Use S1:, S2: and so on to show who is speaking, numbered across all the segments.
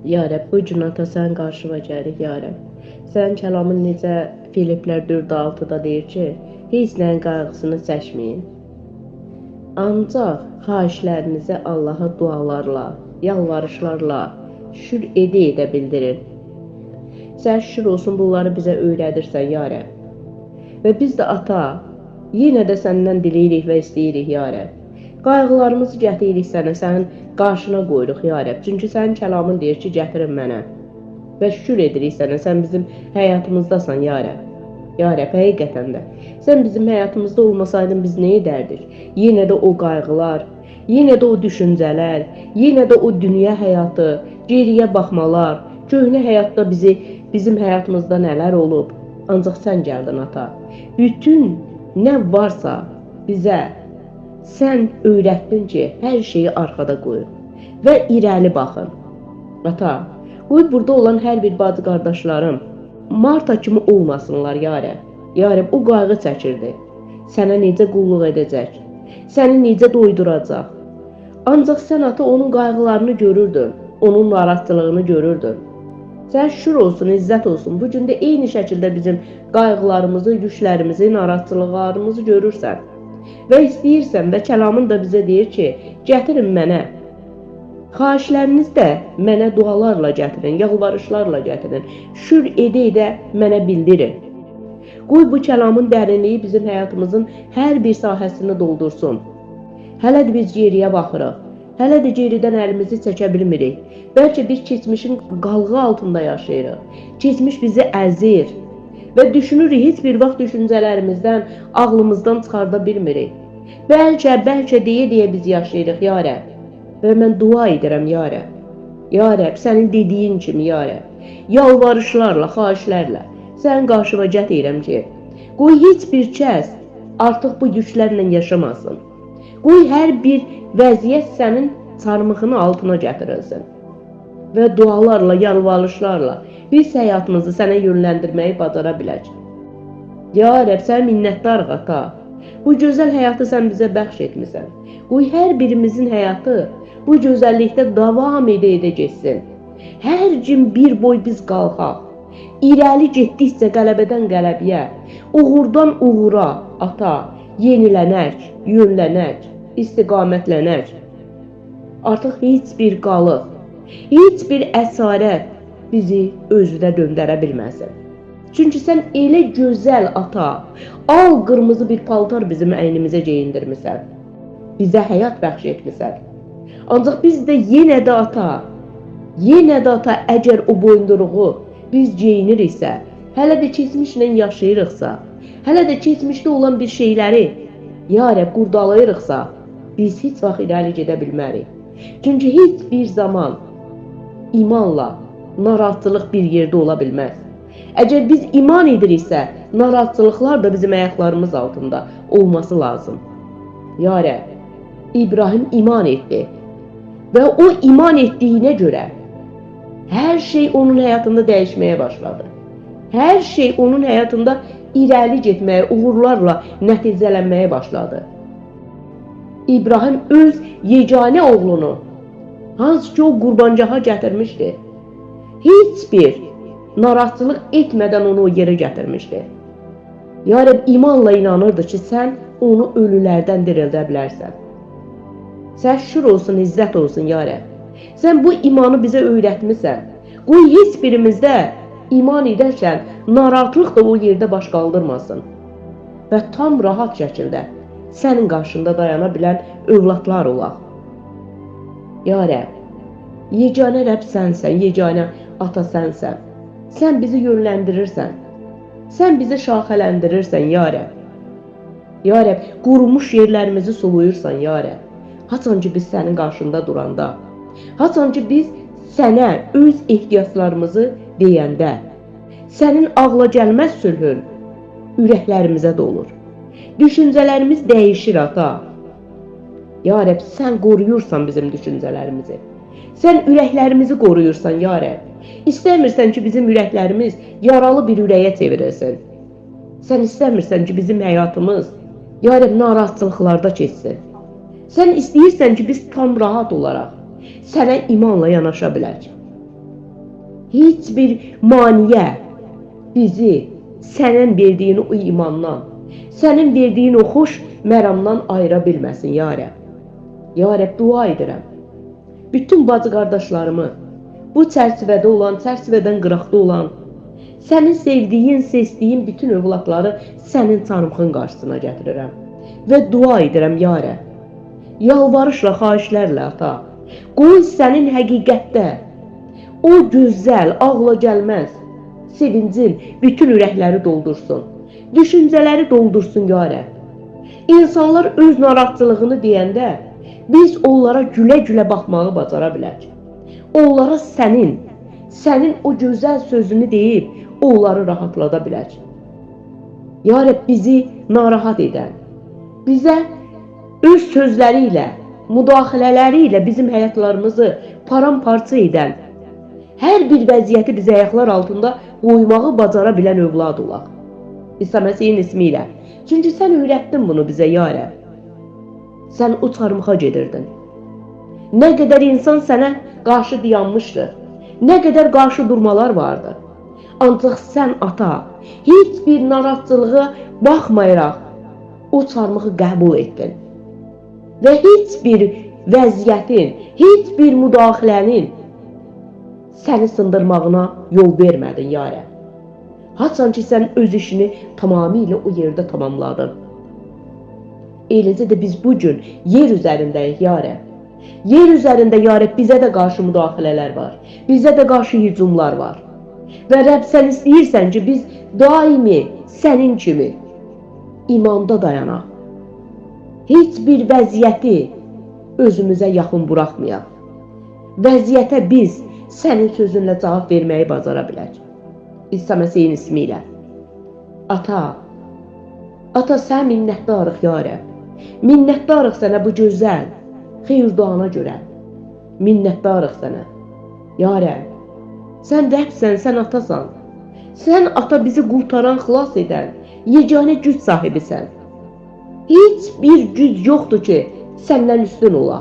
S1: Ya Rəbb, bu gün ata sən qarşıma gəlir, ya Rəbb. Sənin kəlamın necə Filiplər 4:6-da deyir ki, heç nəyin qayğısını çəkməyin. Ancaq xahişlərinizi Allaha dualarla, yalvarışlarla, şükür edə bildirin. Sən şükür olsun bunları bizə öyrədirsən, ya Rəbb. Və biz də ata, yenə də səndən diləyirik və istəyirik, ya Rəbb. Qayğılarımızı gətiririk sənə, sənin qarşına qoyuruq, ya Rəbb. Çünki sənin kəlamın deyir ki, gətirin mənə. Və şükür edirik sənə, sən bizim həyatımızdasan, ya Rəbb. Ya Rəbb, həqiqətən də. Sən bizim həyatımızda olmasaydın biz nə edərdik? Yenə də o qayğılar, yenə də o düşüncələr, yenə də o dünya həyatı, geriyə baxmalar, köhnə həyatda bizim həyatımızda nələr olub? Ancaq sən gəldin, ata. Bütün nə varsa bizə sən öyrətdin ki, hər şeyi arxada qoyun və irəli baxın. Ata, qoy burada olan hər bir bacı qardaşlarım Marta kimi olmasınlar, ya Rəbb. Ya Rəbb, o qayğı çəkirdi. Sənə necə qulluq edəcək? Səni necə doyduracaq? Ancaq sən ata onun qayğılarını görürdün, onun narahatlığını görürdün. Sən şükür olsun, izzət olsun. Bu gün də eyni şəkildə bizim qayğılarımızı, yüklərimizi, narahatçılıqlarımızı görürsən. Və istəyirsən və kəlamın da bizə deyir ki, gətirin mənə. Xahişləriniz də mənə dualarla gətirin, yalvarışlarla gətirin. Şükür edə mənə bildirin. Qoy bu kəlamın dərinliyi bizim həyatımızın hər bir sahəsini doldursun. Hələ də biz geriyə baxırıq. Hələ də geridən əlimizi çəkə bilmirik. Bəlkə bir keçmişin qalğı altında yaşayırıq. Keçmiş bizi əzir. Və düşünürük, heç bir vaxt düşüncələrimizdən, ağlımızdan çıxarda bilmirik. Bəlkə deyə biz yaşayırıq, ya Rəbb. Və mən dua edirəm, ya Rəbb. Ya Rəbb, sənin dediyin kimi, ya Rəbb. Yalvarışlarla, xahişlərlə sənin qarşıma gətirirəm ki, qoy heç bir kəs artıq bu yüklərlə yaşamasın. Qoy hər bir vəziyyət sənin çarmıxının altına gətirilsin. Və dualarla, yalvarışlarla biz həyatımızı sənə yönləndirməyi bacara bilək. Ya Rəbb, sən minnətdarıq, ata. Bu gözəl həyatı sən bizə bəxş etmisən. Qoy hər birimizin həyatı bu gözəllikdə davam edə getsin. Hər gün bir boy biz qalxaq. İrəli getdikcə qələbədən qələbəyə, uğurdan uğura, ata, yenilənək, yönlənək, istiqamətlənək. Artıq heç bir qalıq, heç bir əsarət bizi özünə döndərə bilməsin. Çünki sən elə gözəl, ata, al qırmızı bir paltar bizim əynimizə geyindirmisən. Bizə həyat bəxş etmisən. Ancaq biz də yenə də ata, əgər o boyunduruğu biz geyiniriksə, hələ də keçmişlə yaşayırıqsa, hələ də keçmişdə olan bir şeyləri, ya Rəbb, qurdalayırıqsa, biz heç vaxt irəli gedə bilmərik. Çünki heç bir zaman imanla narahatlıq bir yerdə ola bilməz. Əgər biz iman ediriksə, narahatçılıqlar da bizim ayaqlarımız altında olması lazım. Ya Rəbb, İbrahim iman etdi və o iman etdiyinə görə hər şey onun həyatında dəyişməyə başladı. Hər şey onun həyatında irəli getməyə, uğurlarla nəticələnməyə başladı. İbrahim öz yeganə oğlunu, hansı ki o qurbancağa gətirmişdi, heç bir narahatçılıq etmədən onu o yerə gətirmişdi. Ya Rəbb, imanla inanırdı ki, sən onu ölülərdən dirildə bilərsən. Sən şükür olsun, izzət olsun, ya Rəbb. Sən bu imanı bizə öyrətmisən. Qoy heç birimizdə iman edərkən narahatlıq da o yerdə baş qaldırmasın. Və tam rahat şəkildə sənin qarşında dayana bilən övladlar olaq. Ya Rəbb, yeganə Rəbb sənsən, yeganə ata sənsən. Sən bizi yönləndirirsən. Sən bizi şaxələndirirsən, ya Rəbb. Ya Rəbb, qurumuş yerlərimizi suluyursan, ya Rəbb. Haçan ki biz sənin qarşında duranda, haçan ki biz sənə öz ehtiyaclarımızı deyəndə, sənin ağla gəlməz sülhün ürəklərimizə dolur. Düşüncələrimiz dəyişir, ata. Ya Rəbb, sən qoruyursan bizim düşüncələrimizi. Sən ürəklərimizi qoruyursan, ya Rəbb. İstəmirsən ki bizim ürəklərimiz yaralı bir ürəyə çevrilsin. Sən istəmirsən ki bizim həyatımız, ya Rəbb, narahatçılıqlarda keçsin. Sən istəyirsən ki biz tam rahat olaraq sənə imanla yanaşa bilək. Heç bir maniyə bizi sənin verdiyin o imandan, sənin verdiyin o xoş məramdan ayıra bilməsin, ya Rəbb. Ya Rəbb, dua edirəm. Bütün bacı qardaşlarımı, bu çərçivədə olan, çərçivədən qıraqda olan, sənin sevdiyin, seçdiyin bütün övladları sənin çarmıxın qarşısına gətirirəm. Və dua edirəm, ya Rəbb. Yalvarışla, xahişlərlə, ata, qoy sənin həqiqətdə o gözəl, ağla gəlməz sevincin bütün ürəkləri doldursun. Düşüncələri doldursun, ya Rəbb. İnsanlar öz narahatçılığını deyəndə, biz onlara gülə-gülə baxmağı bacara bilək. Onlara sənin o gözəl sözünü deyib, onları rahatlada bilək. Ya Rəbb, bizi narahat edən, bizə öz sözləri ilə, müdaxilələri ilə bizim həyatlarımızı paramparça edən, hər bir vəziyyəti bizə ayaqlar altında qoymağı bacara bilən övlad olaq. İsa Məsihin ismi ilə. Çünki sən öyrətdin bunu bizə, ya Rəbb. Sən o çarmıxa gedirdin. Nə qədər insan sənə qarşı dayanmışdı, nə qədər qarşı durmalar vardı. Ancaq sən, ata, heç bir narahatçılığa baxmayaraq o çarmıxı qəbul etdin. Və heç bir vəziyyətin, heç bir müdaxilənin səni sındırmağına yol vermədin, ya Rəbb. Haçan ki, sən öz işini tamamilə o yerdə tamamladın. Eləcə də biz bugün yer üzərindəyik, ya Rəbb. Yer üzərində, ya Rəbb, bizə də qarşı müdaxilələr var. Bizə də qarşı hücumlar var. Və Rəbb, sən istəyirsən ki, biz daimi sənin kimi imanda dayanaq. Heç bir vəziyyəti özümüzə yaxın buraxmayaq. Vəziyyətə biz sənin sözünlə cavab verməyi bacara bilək. İsa Məsihin ismi ilə. Ata, sən minnətdarıq, ya Rəbb. Minnətdarıq sənə bu gözəl xeyirduana görə. Minnətdarıq sənə. Ya Rəbb, sən Rəbbsən, sən atasan. Sən ata bizi qurtaran, xilas edən, yeganə güc sahibisən. Heç bir güc yoxdur ki, səndən üstün ola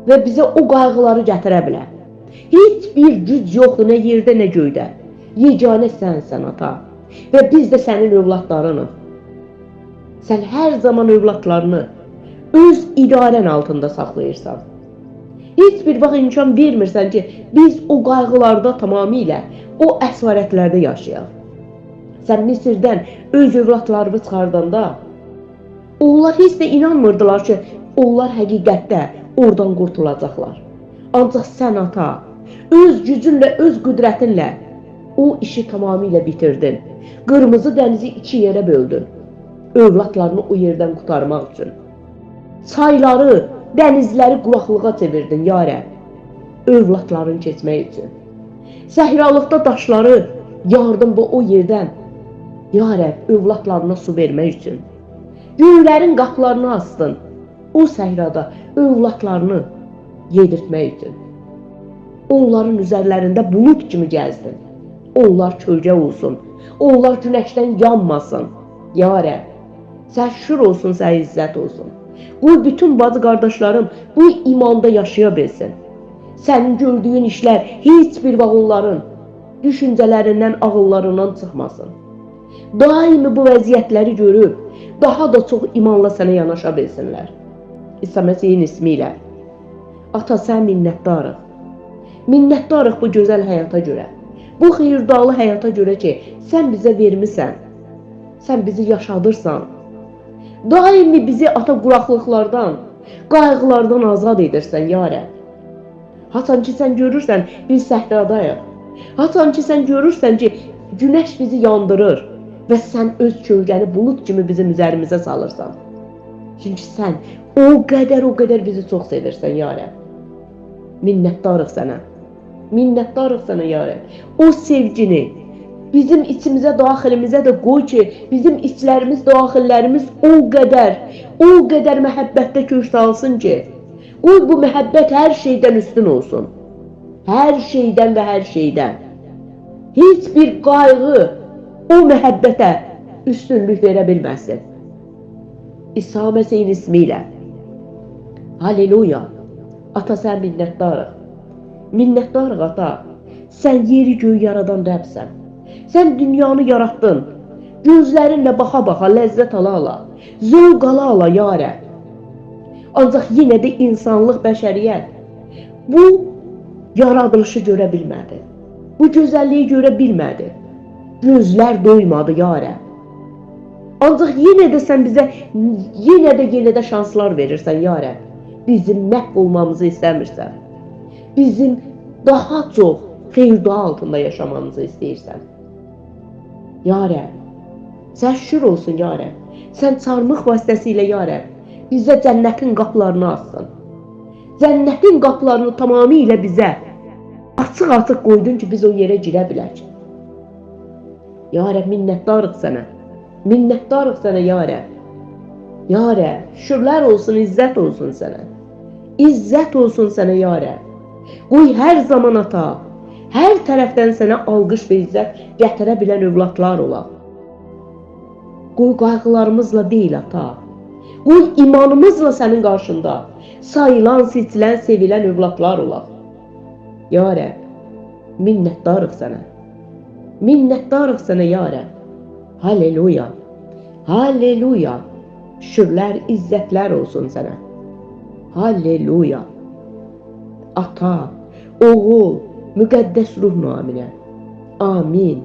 S1: və bizə o qayğıları gətirə bilər. Heç bir güc yoxdur, nə yerdə, nə göydə. Yeganə sənsən, ata. Və biz də sənin övladlarınıq. Sən hər zaman övladlarını öz idarən altında saxlayırsan. Heç bir vaxt imkan vermirsən ki, biz o qayğılarda tamamilə, o əsarətlərdə yaşayaq. Sən Misirdən öz övladlarını çıxardanda, onlar heç də inanmırdılar ki, onlar həqiqətdə oradan qurtulacaqlar. Ancaq sən, ata, öz gücünlə, öz qüdrətinlə o işi tamamilə bitirdin. Qırmızı dənizi iki yerə böldün. Övladlarını o yerdən qurtarmaq üçün. Çayları, dənizləri quraqlığa çevirdin, ya Rəbb. Övladların keçmək üçün. Səhralıqda daşları yardın bu o yerdən, ya Rəbb, övladlarına su vermək üçün. Göylərin qapılarını astın. O səhrada övladlarını yedirtmək üçün. Onların üzərlərində bulut kimi gəzdin. Onlar kölgə olsun. Onlar günəşdən yanmasın. Ya Rəbb, sən şükür olsun, sən izzət olsun. Qoy bütün bacı qardaşlarım bu imanda yaşaya bilsin. Sənin gördüyün işlər heç bir vaxt onların düşüncələrindən, ağıllarından çıxmasın. Daimi bu vəziyyətləri görüb, daha da çox imanla sənə yanaşa bilsinlər. İsa Məsihin ismi ilə. Ata, sən minnətdarıq. Minnətdarıq bu gözəl həyata görə. Bu xeyirdalı həyata görə ki, sən bizə vermisən. Sən bizi yaşadırsan. Daimi bizi ata quraqlıqlardan, qayğılardan azad edirsən, ya Rəbb. Haçan ki, sən görürsən, biz səhradayıq. Haçan ki, sən görürsən ki, günəş bizi yandırır və sən öz kölgəni bulut kimi bizim üzərimizə salırsan. Çünki sən o qədər bizi çox sevirsən, ya Rəbb. Minnətdarıq sənə. Minnətdarıq sənə, ya Rəbb. O sevgini bizim içimizə, daxilimizə də qoy ki, bizim içlərimiz, daxillərimiz o qədər məhəbbətdə kök salsın ki, qoy bu məhəbbət hər şeydən üstün olsun. Hər şeydən və hər şeydən. Heç bir qayğı o məhəbbətə üstünlük verə bilməsin. İsa Məsihin ismi ilə. Halleluya. Ata, sən minnətdarıq. Minnətdarıq, ata. Sən yeri göğü yaradan Rəbsən. Sən dünyanı yaratdın. Gözlərinlə baxa-baxa, ləzzət ala-ala, zövq ala-ala ya Rəbb. Ancaq yenə də insanlıq, bəşəriyyət bu yaradılışı görə bilmədi. Bu gözəlliyi görə bilmədi. Gözlər doymadı ya Rəbb. Ancaq yenə də sən bizə yenə də şanslar verirsən ya Rəbb. Bizim məhv olmamızı istəmirsən. Bizim daha çox xeyir-dua altında yaşamamızı istəyirsən. Ya Rəbb, sən şükür olsun ya Rəbb. Sən çarmıx vasitəsilə ya Rəbb bizə cənnətin qapılarını açsın. Cənnətin qapılarını tamamilə bizə açıq-açıq qoydun ki, biz o yerə girə bilək. Ya Rəbb, minnətdarıq sənə. Minnətdarıq sənə ya Rəbb. Ya Rəbb, şükürlər olsun, izzət olsun sənə. İzzət olsun sənə ya Rəbb. Qoy hər zaman ata, hər tərəfdən sənə alqış və izzət gətirə bilən övladlar olaq. Qoy qayğılarımızla deyil ata. Qoy imanımızla sənin qarşında sayılan, seçilən, sevilən övladlar olaq. Ya Rəbb, minnətdarıq sənə. Minnətdarıq sənə ya Rəbb. Halleluya. Halleluya. Şükürlər, izzətlər olsun sənə. Halleluya. Ata, oğul, müqəddəs ruh naminə. Amin.